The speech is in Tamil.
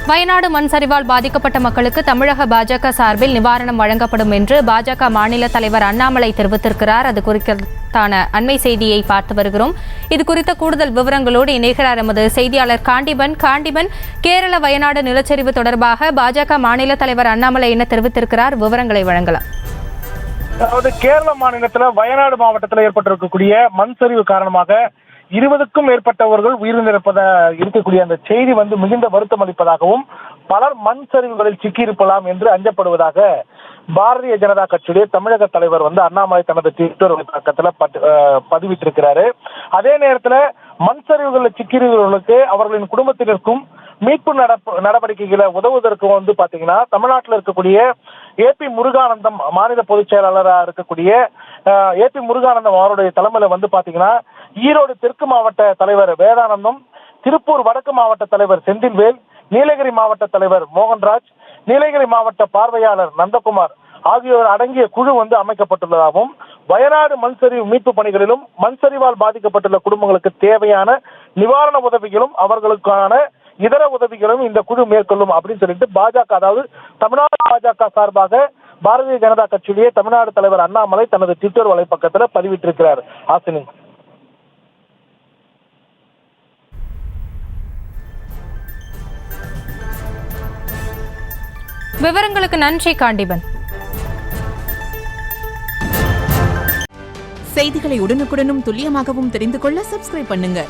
வயநாடு மண் சரிவால் பாதிக்கப்பட்ட மக்களுக்கு தமிழக பாஜக சார்பில் நிவாரணம் வழங்கப்படும் என்று பாஜக மாநில தலைவர் அண்ணாமலை தெரிவித்திருக்கிறார். அது குறித்தான அண்மை செய்தியை பார்த்து வருகிறோம். இது குறித்த கூடுதல் விவரங்களோடு இணைகிறார் எமது செய்தியாளர் காண்டிபன். கேரள வயநாடு நிலச்சரிவு தொடர்பாக பாஜக மாநில தலைவர் அண்ணாமலை என்ன தெரிவித்திருக்கிறார்? விவரங்களை வழங்கலாம். அதாவது கேரள மாநிலத்தில் வயநாடு மாவட்டத்தில் ஏற்பட்டிருக்கக்கூடிய மண் சரிவு காரணமாக 20க்கும் மேற்பட்டவர்கள் இருக்கக்கூடிய அந்த செய்தி மிகுந்த வருத்தம் அளிப்பதாகவும் பலர் மண் சரிவுகளில் சிக்கியிருக்கலாம் என்று அஞ்சப்படுவதாக பாரதிய ஜனதா கட்சியுடைய தமிழக தலைவர் அண்ணாமலை தனது ட்விட்டர் பக்கத்தில் பதிவிட்டிருக்கிறாரு. அதே நேரத்தில் மண் சரிவுகளில் சிக்கியவர்களுக்கு அவர்களின் குடும்பத்தினருக்கும் மீட்பு நடவடிக்கைகளை உதவுவதற்கு பாத்தீங்கன்னா தமிழ்நாட்டில் இருக்கக்கூடிய ஏபி முருகானந்தம் மாநில பொதுச் செயலாளராக இருக்கக்கூடிய ஏபி முருகானந்தம் அவருடைய தலைமையில பாத்தீங்கன்னா ஈரோடு தெற்கு மாவட்ட தலைவர் வேதானந்தம், திருப்பூர் வடக்கு மாவட்ட தலைவர் செந்தில்வேல், நீலகிரி மாவட்ட தலைவர் மோகன்ராஜ், நீலகிரி மாவட்ட பார்வையாளர் நந்தகுமார் ஆகியோர் அடங்கிய குழு அமைக்கப்பட்டுள்ளதாகவும் வயநாடு மண் சரிவு மீட்பு பணிகளிலும் மண் சரிவால் பாதிக்கப்பட்டுள்ள குடும்பங்களுக்கு தேவையான நிவாரண உதவிகளும் அவர்களுக்கான இதர உதவிகளும் இந்த குழு மேற்கொள்ளும் அப்படின்னு சொல்லிட்டு பாஜக, அதாவது தமிழ்நாடு பாஜக சார்பாக பாரதிய ஜனதா கட்சியுடைய தமிழ்நாடு தலைவர் அண்ணாமலை தனது ட்விட்டர் வலைப்பக்கத்தில் பதிவிட்டிருக்கிறார். ஆசினி, விவரங்களுக்கு நன்றி காண்டிபன். செய்திகளை உடனுக்குடனும் துல்லியமாகவும் தெரிந்து கொள்ள சப்ஸ்கிரைப் பண்ணுங்க.